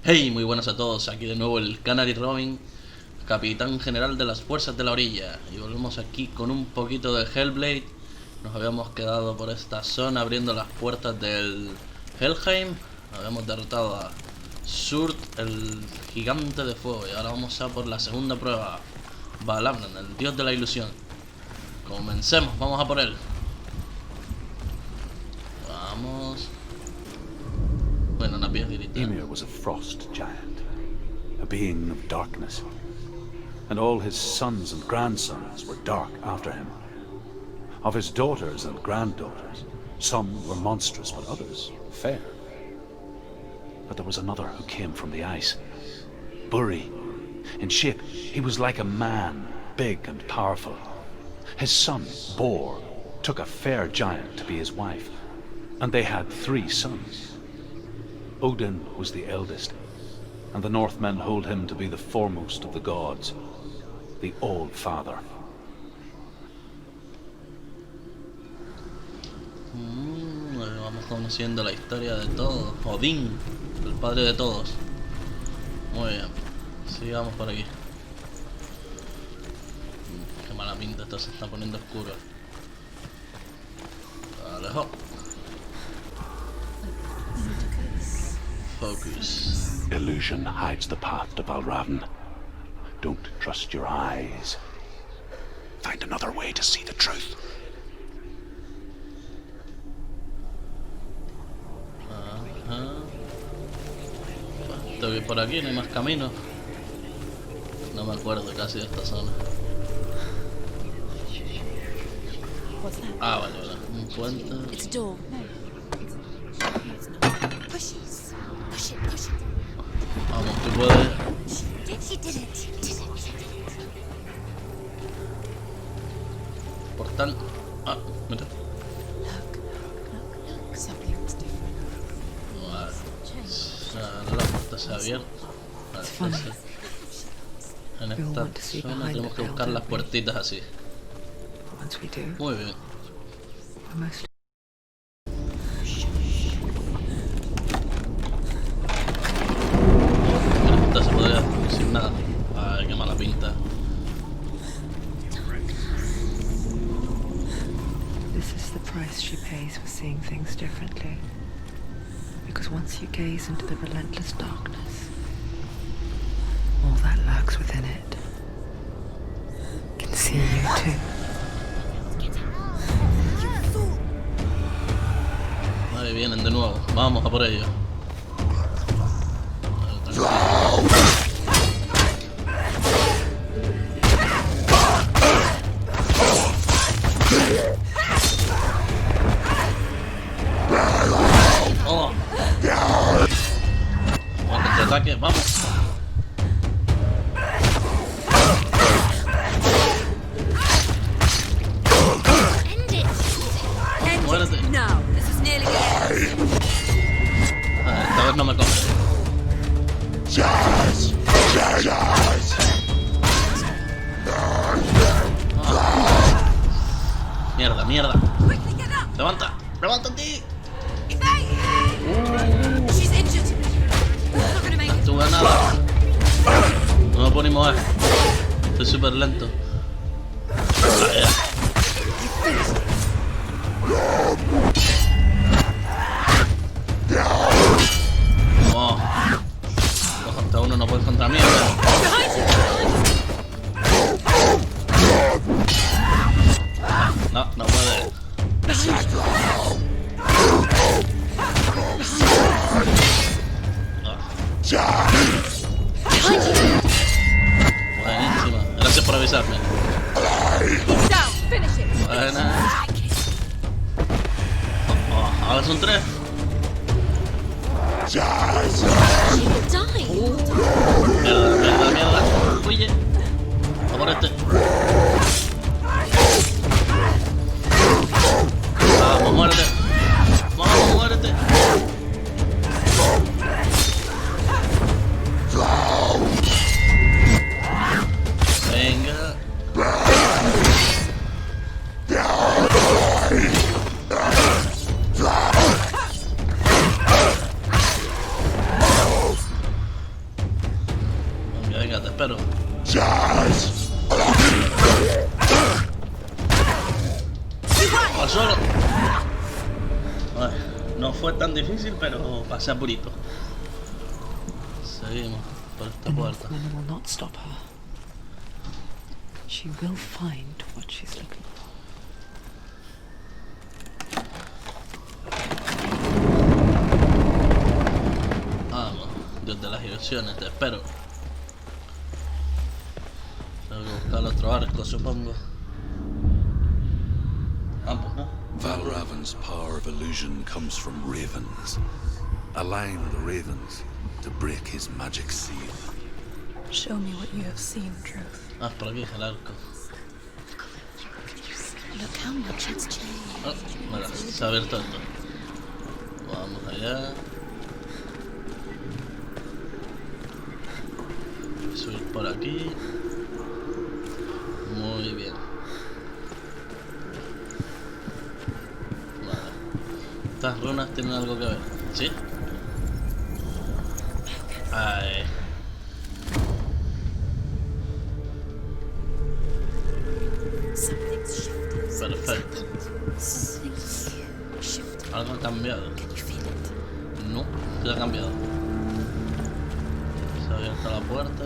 Hey, muy buenas a todos, aquí de nuevo el Canary Robin, capitán general de las fuerzas de la orilla. Y volvemos aquí con un poquito de Hellblade. Nos habíamos quedado por esta zona abriendo las puertas del Hellheim. Habíamos derrotado a Surt, el gigante de fuego. Y ahora vamos a por la segunda prueba, Valravn, el dios de la ilusión. Comencemos, vamos a por él. Vamos. Bueno, una piedrita. Ymir was a frost giant, a being of darkness, and all his sons and grandsons were dark after him. Of his daughters and granddaughters, some were monstrous, but others fair. But there was another who came from the ice, Buri. In shape, he was like a man, big and powerful. His son, Bor, took a fair giant to be his wife, and they had 3 sons. Odin was the eldest, and the Northmen hold him to be the foremost of the gods, the All-Father. Vamos conociendo la historia de todos. Odín, el padre de todos. Muy bien, sigamos por aquí. Qué mala pinta, esto se está poniendo oscuro. Alejo. Focus. Illusion hides the path to Valravn. Don't trust your eyes. Find another way to see the truth. Esto que por aquí no hay más caminos. No me acuerdo casi de esta zona. Ah, vale, vale. Un puente. Vamos, tú puedes. Portal. Ah, mira. Vale. La puerta se ha abierto. Vale, entonces, en esta zona tenemos que buscar las puertitas así. Muy bien. Se podría sin nada. Ay, qué mala pinta. This is the price she pays for seeing things differently. Because once you gaze into the relentless darkness, all that lurks within it can see you too. Ahí vienen de nuevo. Vamos a por ello. Oh. Ataque, vamos. Muérete. Esta vez no me coge. Mierda, mierda. Levanta, levántate. Tú ganada. No me puedo ni mover. Estoy súper lento. Oh. 2 contra 1 no puedes contra mí. No, no puede. Buenísima. Gracias por avisarme. Buena. Oh, ahora son 3. Mierda, mierda, mierda. Oye. A por este. Vamos, muérete. Vamos, muérete. Venga. espero. ¡Al suelo! Ay, no fue tan difícil, pero pasé apurito. Seguimos por esta The puerta. Northman will not stop her. She will find what she's looking for. Vamos, Dios de las ilusiones, te espero. Tengo que buscar el otro arco, supongo. Vamos, ¿no? Valravn's power of illusion comes from ravens. Align the ravens to break his magic seal. Show me what you have seen, Truth. Ah, por aquí el arco. Look how much it's changed. Oh, mira, se ha abierto esto. Vamos allá. Subir por aquí. Muy bien. Vale. Estas runas tienen algo que ver, ¿sí? Ahí. Something's shifted. Perfecto. Something's shifted. Algo ha cambiado. Can you feel it? No, ¿qué ha cambiado? Se ha abierto la puerta.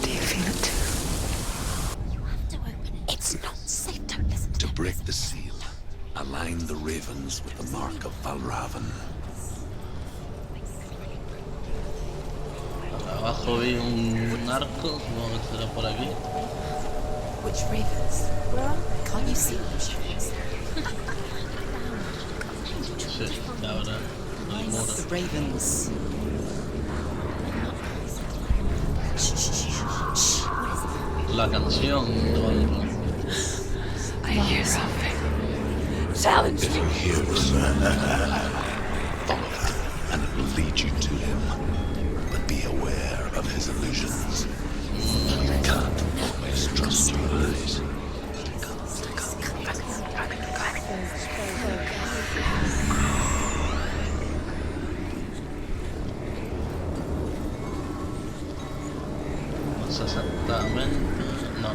Do you feel it too? You have to open it. It's not safe. Don't listen to To him. break the seal, align the ravens with the mark of Valravn. Abajo vi un arco, supongo que será por aquí. Which ravens? Can't you see them? Sí, y ahora el muro. The ravens. Shh, shh, shh, shh. What is La canción de Valravn. I hear something. Challenge If you hear this, follow it, and it will lead you to him. But be aware of his illusions. You can't always trust your eyes. No sé exactamente. No.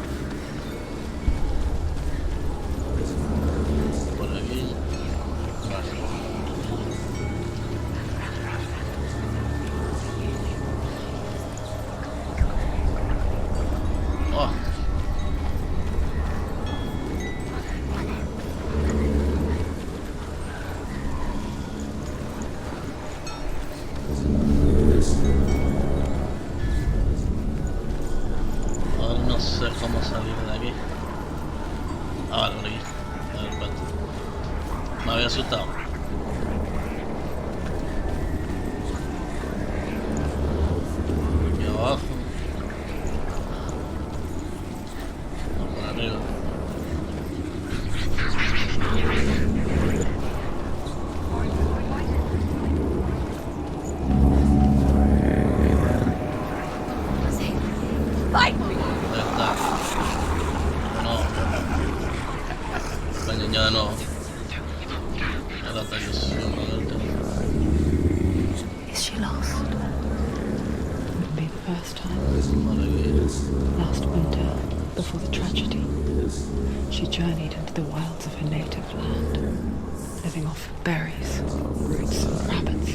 Por aquí. Vale. Oh. Ahora no sé cómo salir de aquí. Ah, vale, por aquí. A ver, espérate. Me había asustado. Aquí abajo. No, por arriba. Fight me! Ahí está. No. Coño, ya no. Ahora está ilusión, Is she lost? Wouldn't be the first time. por aquí. Last winter, before the tragedy, she journeyed into the wilds of her native land, living off berries, roots, and rabbits.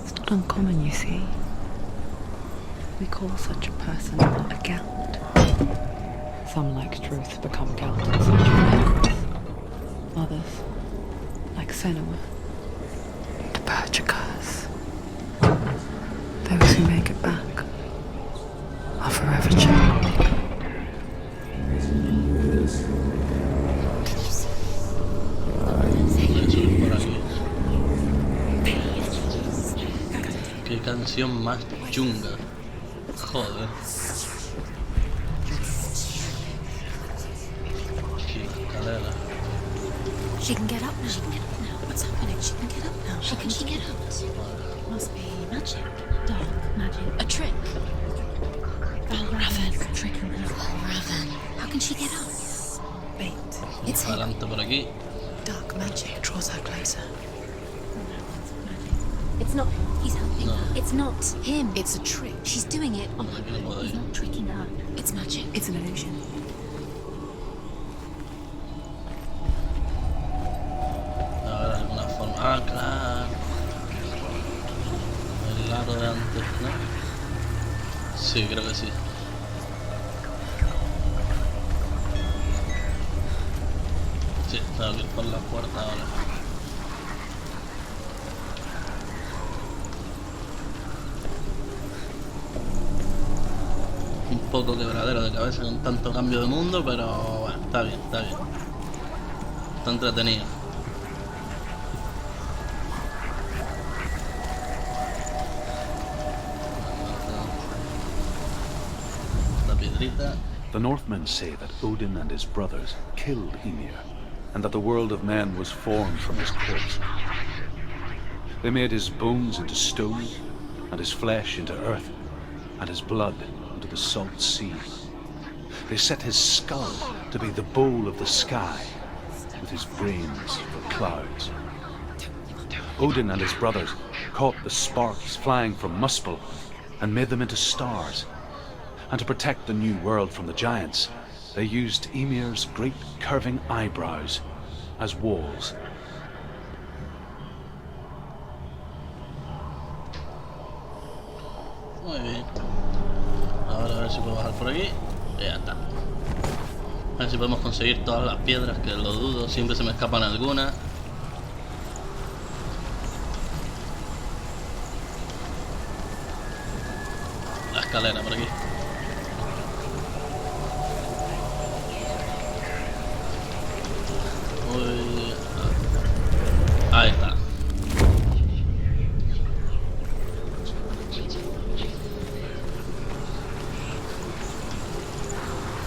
It's not uncommon, you see. We call such a person a Gaunt. Some, like Truth, become Gaunt in search of merits. Others, like Senua, the Berserkers. Those who make it back are forever changed. Voy a subir por aquí. Qué canción más chunga. Joder. Aquí la escalera. She can get up now. What's happening? She can get up now. How can she get up? Must be magic. Dark magic. A trick. Valravn. Trick. Valravn. How can she get up? bait. It's him. Adelante por aquí. Dark magic draws her closer. It's not. He's helping No. her. It's not him. It's a trick. She's doing it. Oh, Aquí no puedo he's ir. not tricking her. It's magic. It's an illusion. A ver, alguna forma. Ah, claro. El aro de antes, ¿no? Sí, creo que sí. Sí, tengo que ir por la puerta ahora. Un poco quebradero de cabeza con tanto cambio de mundo, pero bueno, está bien, está bien. Está entretenido. La piedrita. The Northmen say that Odin and his brothers killed Ymir, and that the world of men was formed from his corpse. They made his bones into stone, and his flesh into earth, and his blood into the salt sea. They set his skull to be the bowl of the sky, with his brains for clouds. Odin and his brothers caught the sparks flying from Muspel and made them into stars. And to protect the new world from the giants, they used Ymir's great curving eyebrows as walls. Muy bien. Ahora a ver si puedo bajar por aquí. Y ya está. A ver si podemos conseguir todas las piedras, que lo dudo, siempre se me escapan algunas. La escalera por aquí. Uy. Ahí está.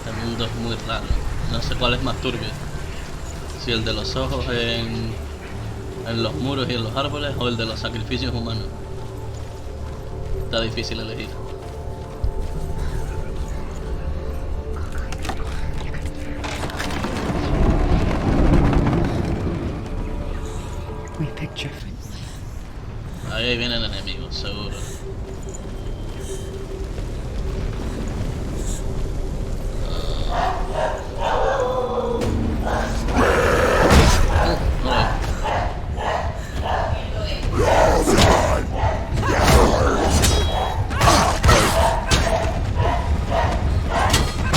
El mundo es muy raro. No sé cuál es más turbio. Si el de los ojos en los muros y en los árboles, o el de los sacrificios humanos. Está difícil elegir. We picture. Ahí vienen enemigos, seguro.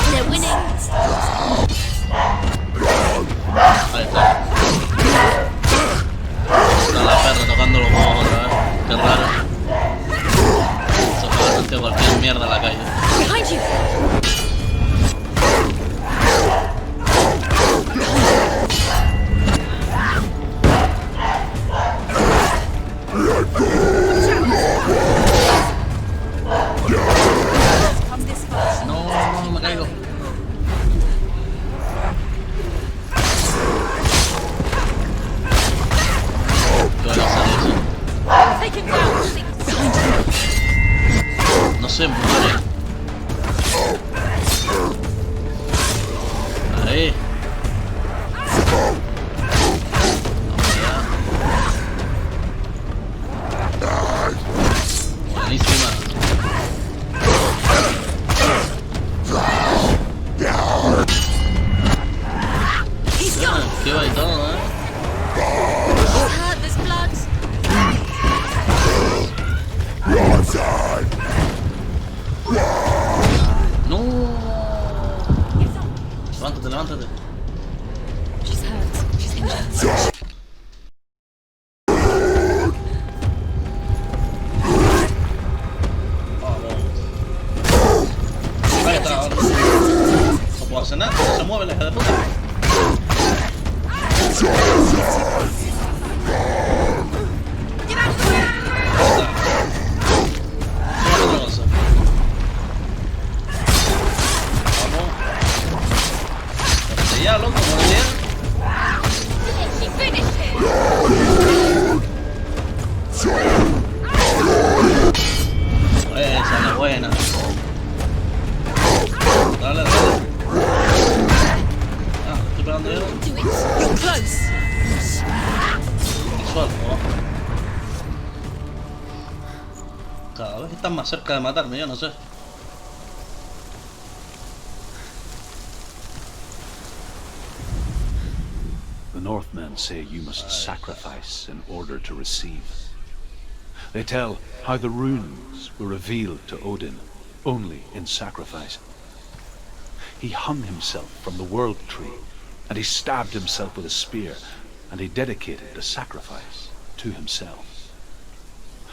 They're winning. Ahí está. Está la perra tocando los huevos otra vez. Qué raro. Eso fue bastante cualquier mierda en la calle. Behind you. No, me caigo. ¿Qué voy a hacer eso? Take him down. No sé, muere. Ahí. Vamos allá. Buenísima. He's gone. Qué va y todo, ¿eh? He's hurt. There's blood. No. Levántate, levántate. She's hurt. She's injured. Ahí está, ahora. No puedo hacer nada, no se mueve la hija de puta. Get out of the way. Ahí está. Toma otra cosa. Vamos. Muérete ya, loco, muérete ya. She finished him. Esa es la buena. Dale, dale. Ah, estoy pegando están más cerca de matarme, yo no sé. The Northmen say you must sacrifice in order to receive. They tell how the runes were revealed to Odin only in sacrifice. He hung himself from the world tree, and he stabbed himself with a spear, and he dedicated the sacrifice to himself.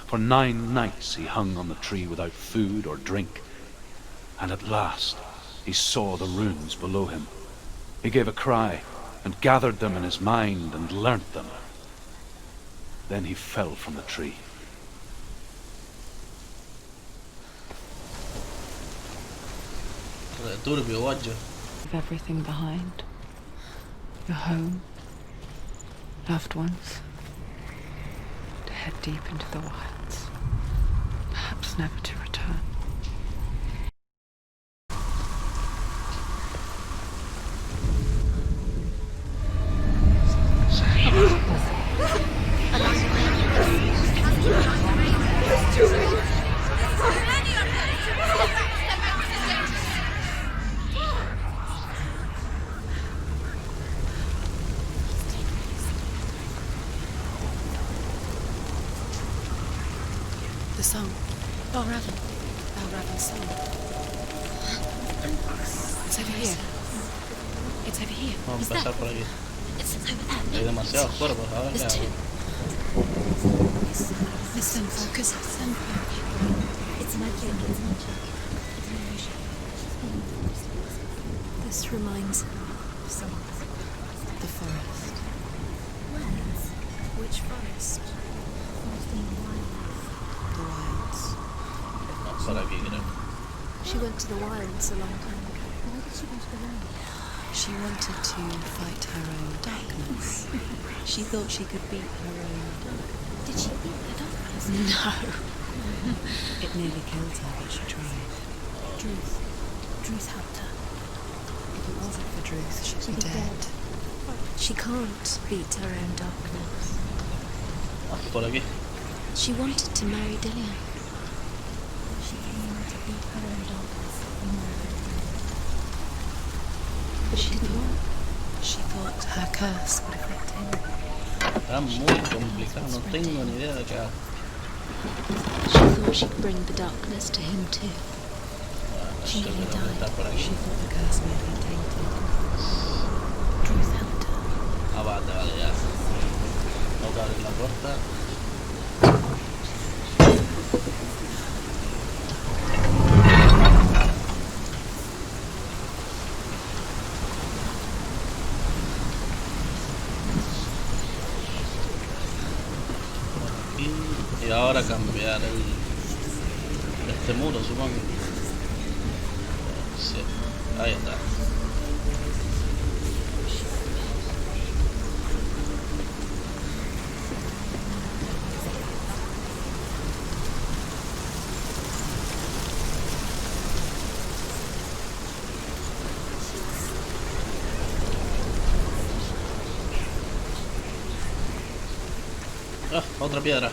For 9 nights he hung on the tree without food or drink, and at last he saw the runes below him. He gave a cry, and gathered them in his mind and learnt them. Then he fell from the tree. Turbio, guacho. Leave everything behind. Your home, loved ones, to head deep into the wilds, perhaps never to return. The song. Valravn. Valravn's song. It's over here. It's over here. Vamos a empezar por aquí. It's over there. Hay demasiados cuerpos, a ver qué There's hago. 2. Listen, focus. It's magic. It's magic. This reminds the forest. Which forest? The wilds. No, por aquí creo. She went to the wilds a long time ago. Why did she go to the wilds? She wanted to fight her own darkness. She thought she could beat her own darkness. Did she beat the darkness? No. It nearly killed her, but she tried. Druth helped her. If it wasn't for Druth, she'd be dead. She can't beat her own darkness. Ah, por aquí. She wanted to marry Dillian. She came to beat her own darkness and marry Dillian. But she didn't want. She thought her curse would affect him. Está muy complicado, no tengo ni idea de qué hago. She thought she'd bring the darkness to him too. Bueno, She esto nearly creo que está died. por aquí. She thought the curse may be tainted. Druth helped her. Ah, vale, ya. Tengo que abrir la puerta. Y ahora cambiar este muro, supongo. Sí, ahí está. Ah, otra piedra.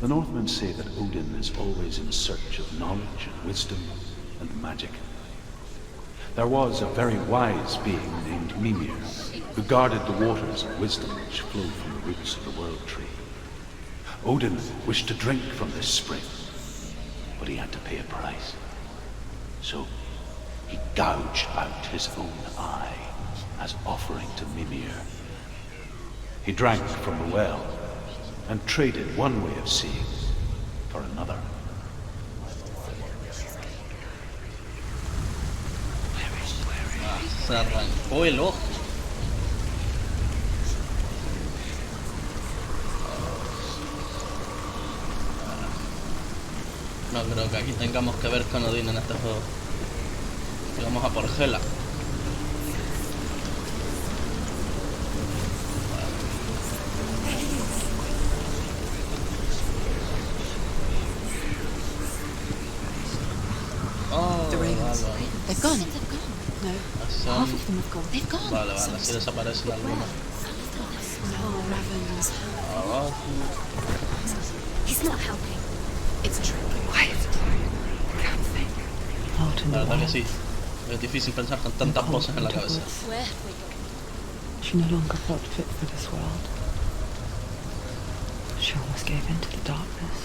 The Northmen say that Odin is always in search of knowledge and wisdom and magic. There was a very wise being named Mimir, who guarded the waters of wisdom which flow from the roots of the world tree. Odin wished to drink from this spring, but he had to pay a price. So he gouged out his own eye as offering to Mimir. He drank from the well and traded one way of seeing for another. Se arrancó el ojo. No creo que aquí tengamos que ver con Odin en este juego. Y vamos a por Hela. Oh, The ravens. vale. They've gone. No, Así half son- of them have gone. They've gone. Vale, vale, así desaparecen algunos. Oh, Ravens. Abajo. He's not helping. It's true. Quiet. Can't think. Out in La the verdad que wild, sí. Es difícil pensar con tantas voces en la cabeza. Where have we gone? she no longer felt fit for this world. She almost gave in to the darkness.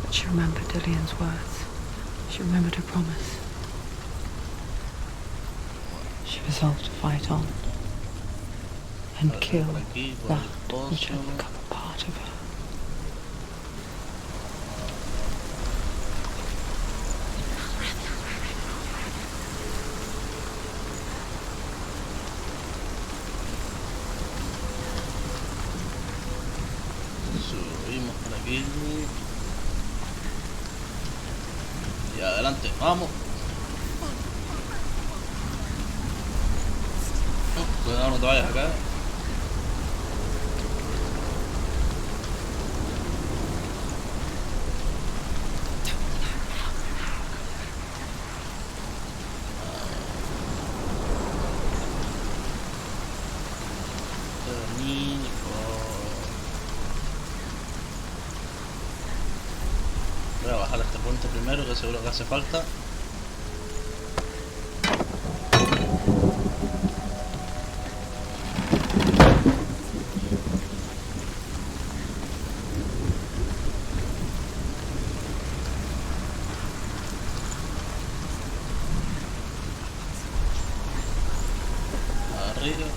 But she remembered Dillian's words. She remembered her promise. She resolved to fight on and Vale, kill por aquí, por that el which had pozo. become a part of her. Subimos por aquí. Y adelante, vamos. Cuidado, no te vayas acá. Voy a bajar este puente primero, que seguro que hace falta. Arriba.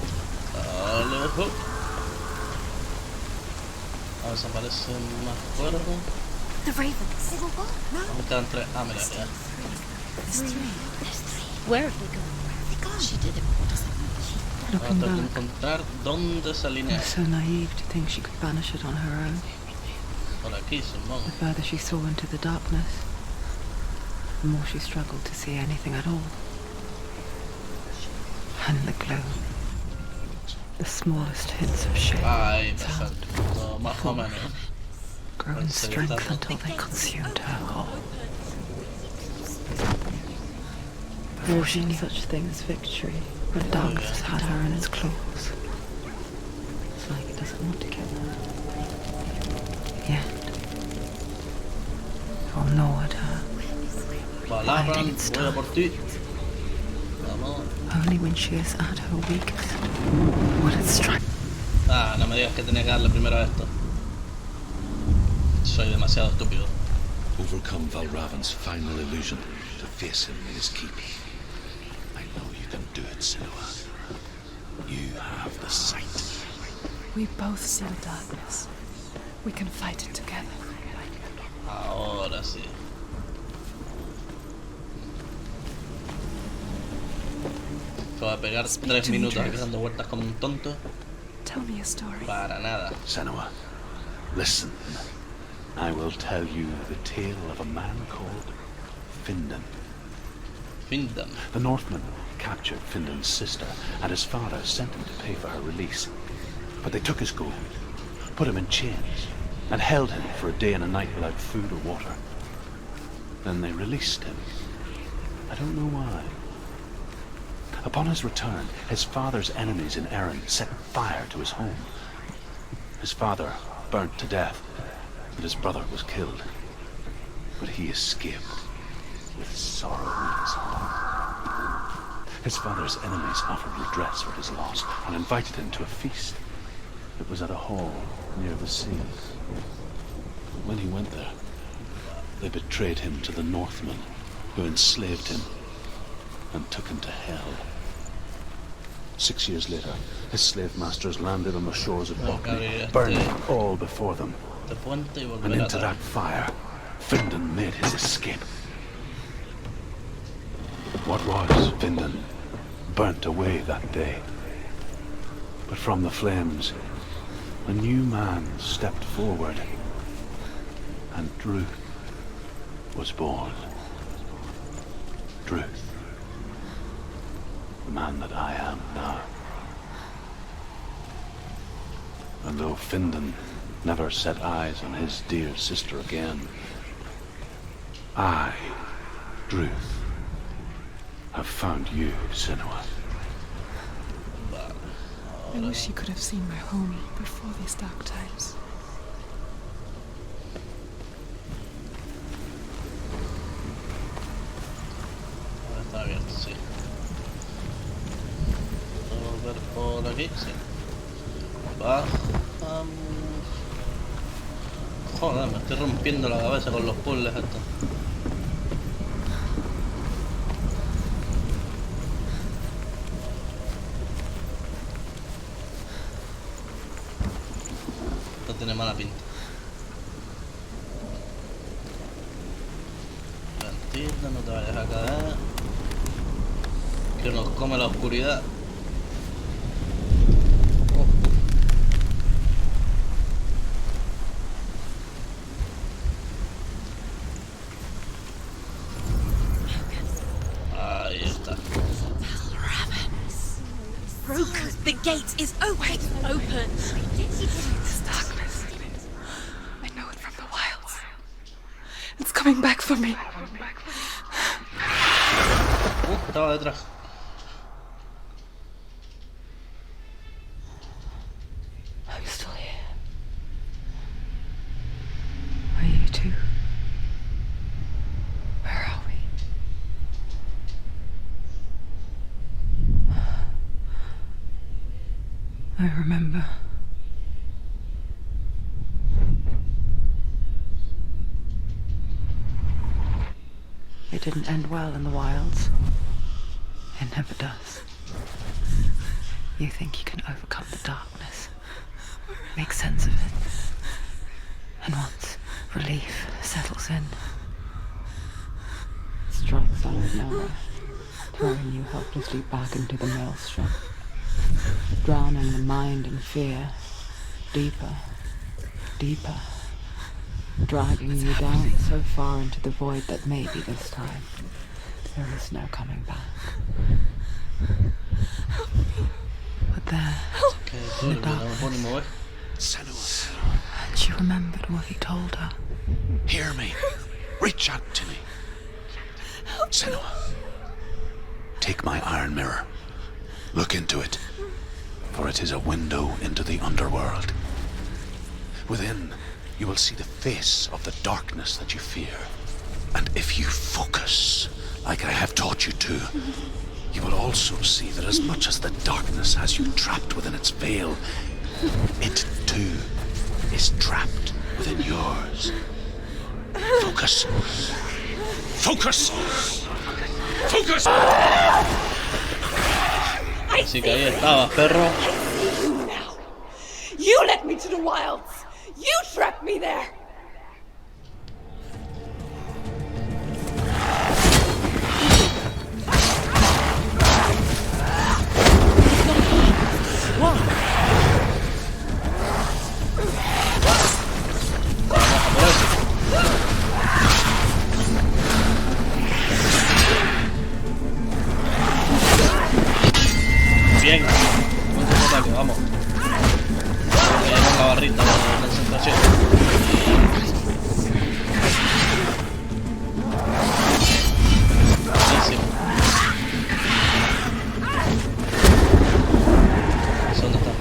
Dale, ojo. A ver si aparecen más cuervos. The Ravens. They were what? No. Aún quedan 3. Ah, mira, ya. There's three. There's three. Where have we gone? Where have they gone? She did it. Ahora Looking tengo que back, encontrar dónde se I alinea. was so naive to think she could banish it on her own. Por aquí, supongo. The further she saw into the darkness, the more she struggled to see anything at all. And the gloom, the smallest hints of shape, Ahí, sound, perfecto. Más o menos. grow in strength until they consumed her whole. Before she knew such thing as victory, the darkness had her in its claws. It's like it doesn't want to kill her. Yet, it will gnaw at her, Valravn, voy a por ti. Vamos. only when she is at her weakest will it strike. Ah, no me digas que tenía que darle primero a esto. Soy demasiado estúpido. Overcome Valravn's final illusion to face him in his keep. I know you can do it, Senua. You have the sight. We both see the darkness. We can fight it together. Ahora sí. Te voy a pegar Speak 3 to me, minutos aquí Dios. dando vueltas como un tonto. Tell me a story. Para nada. Senua, listen. I will tell you the tale of a man called Findan. Findan. The Northmen captured Findan's sister, and his father sent him to pay for her release. But they took his gold, put him in chains, and held him for a day and a night without food or water. Then they released him. I don't know why. Upon his return, his father's enemies in Erin set fire to his home. His father burnt to death, and his brother was killed. But he escaped with sorrow in his heart. His father's enemies offered redress for his loss and invited him to a feast. It was at a hall near the sea. When he went there, they betrayed him to the Northmen, who enslaved him and took him to hell. 6 years later, his slave masters landed on the shores of Orkney, burning all before them. Este puente y And volver into atrás. that fire, Findan made his escape. What was Findan burnt away that day. But from the flames, a new man stepped forward, and Druth was born. Druth, the man that I am now. And though Findan never set eyes on his dear sister again, I, Druth, have found you, Senua. I wish you could have seen my home before these dark times. Está abierto, sí. ¿Puedo volver por aquí? Sí. Bajamos. Joder, me estoy rompiendo la cabeza con los puzzles estos. Esto tiene mala pinta. Mentira, no te vayas a caer. Que nos come la oscuridad. Ahí está. Broken. The gate is open. This darkness. I know it from the wilds. It's coming back for me. Estaba detrás. I'm still here. Are you too? Where are we? I remember. It didn't end well in the wilds. It never does. You think you can overcome the darkness, make sense of it, and once relief settles in, it strikes out of nowhere, throwing you helplessly back into the maelstrom, drowning the mind in fear, deeper, deeper, dragging you down so far into the void that maybe this time there is no coming back. But there, in the darkness, Senua, and she remembered what he told her. hear me. Reach out to me. Senua, take my iron mirror. Look into it, for it is a window into the underworld. Within, you will see the face of the darkness that you fear. And if you focus, like I have taught you to, you will also see that as much as the darkness has you trapped within its veil, it too is trapped within yours. Focus. Focus. Focus. Así que ahí estabas, perro. You now. You led me to the wilds. You trapped me there. Bien. Buen ataque, vamos. Ahí en la barrita de concentración. Buenísimo. ¿Dónde está?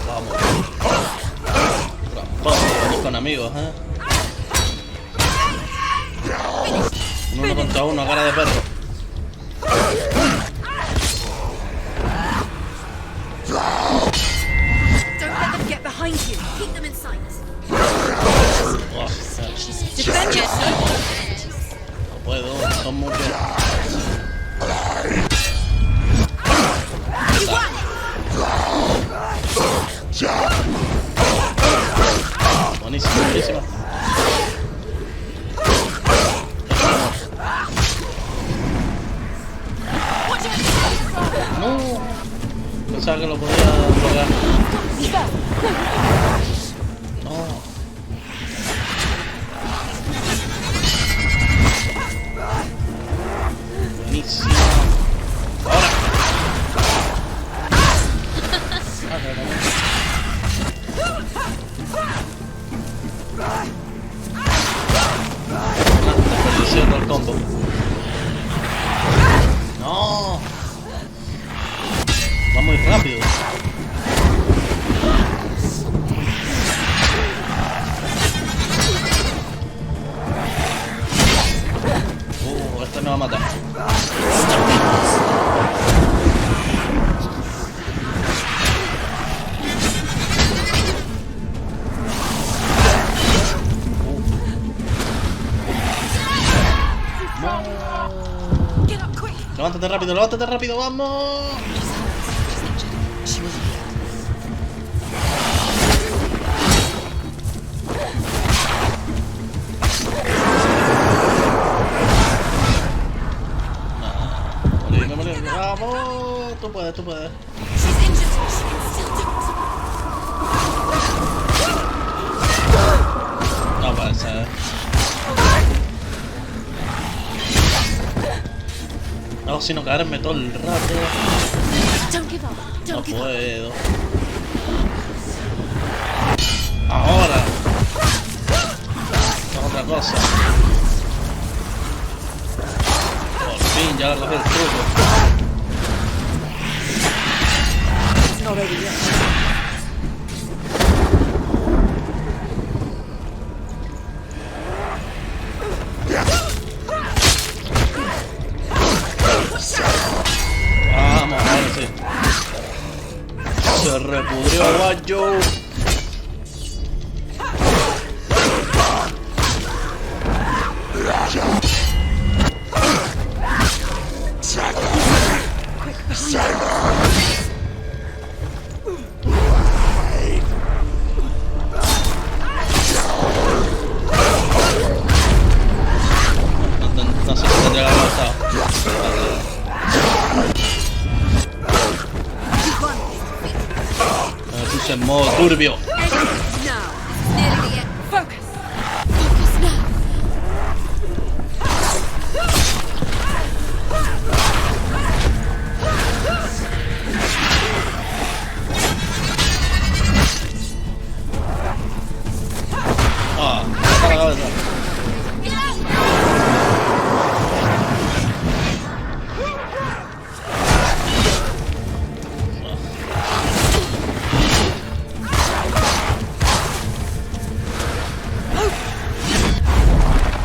Vamos. Vamos con amigos, ¿eh? Uno contra uno a cara de perro. Don't let them get behind you. Keep them in sight. Oh, Defend yourself. no puedo, son muchos. You won. Buenísimo, buenísimo. No, pensaba que lo podía lograr. No. Buenísimo. Ahora. levántate rápido, vamos. She wasn't dead. Morirme. Vamos, tú puedes. She's injured. She can still do it. No puede ser. No, sino caerme todo el rato. Don't give up. No Don't give up. puedo. Ahora. Otra cosa. Por fin, ya agarré el truco. It's not over yet. Vamos, ahora sí. Se repudrió, guayo. No sé si tendría que haber matado. Me puse en modo turbio. Focus now. Ah, está la cabeza.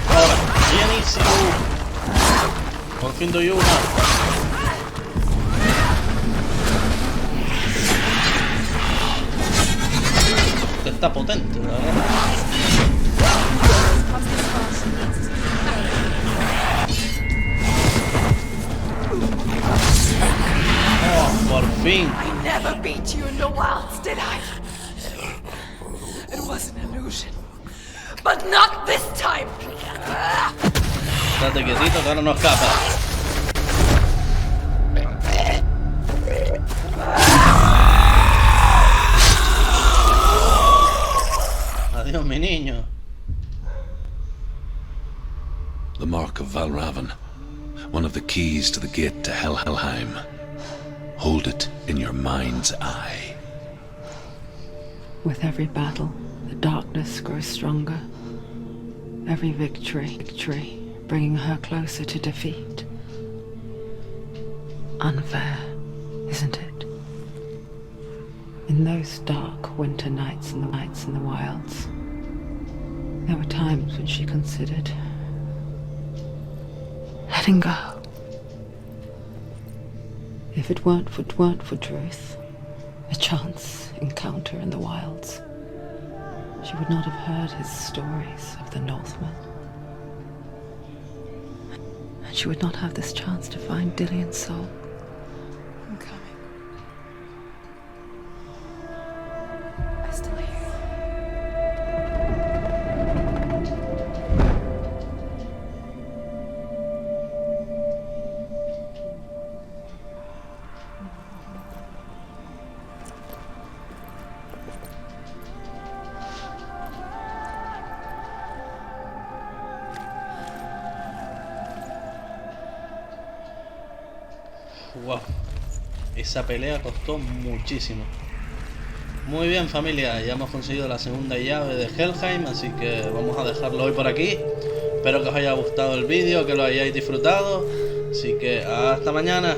Ahora, buenísimo. Por fin doy una. Está potente, la verdad. Oh, por fin. I never beat you in the wilds, did I? It was an illusion. But not this time! Estate quietito que ahora no escapa. Adiós, mi niño. The mark of Valravn, one of the keys to the gate to Hellheim. Hold it in your mind's eye. With every battle, the darkness grows stronger. Every victory, bringing her closer to defeat. Unfair, isn't it? In those dark winter nights in the wilds, there were times when she considered letting go. If it weren't for truth, a chance encounter in the wilds, she would not have heard his stories of the Northmen. And she would not have this chance to find Dillion's soul. I'm coming. I still hear you. Wow, esa pelea costó muchísimo. Muy bien, familia, ya hemos conseguido la segunda llave de Hellheim, así que vamos a dejarlo hoy por aquí. Espero que os haya gustado el vídeo, que lo hayáis disfrutado, así que hasta mañana.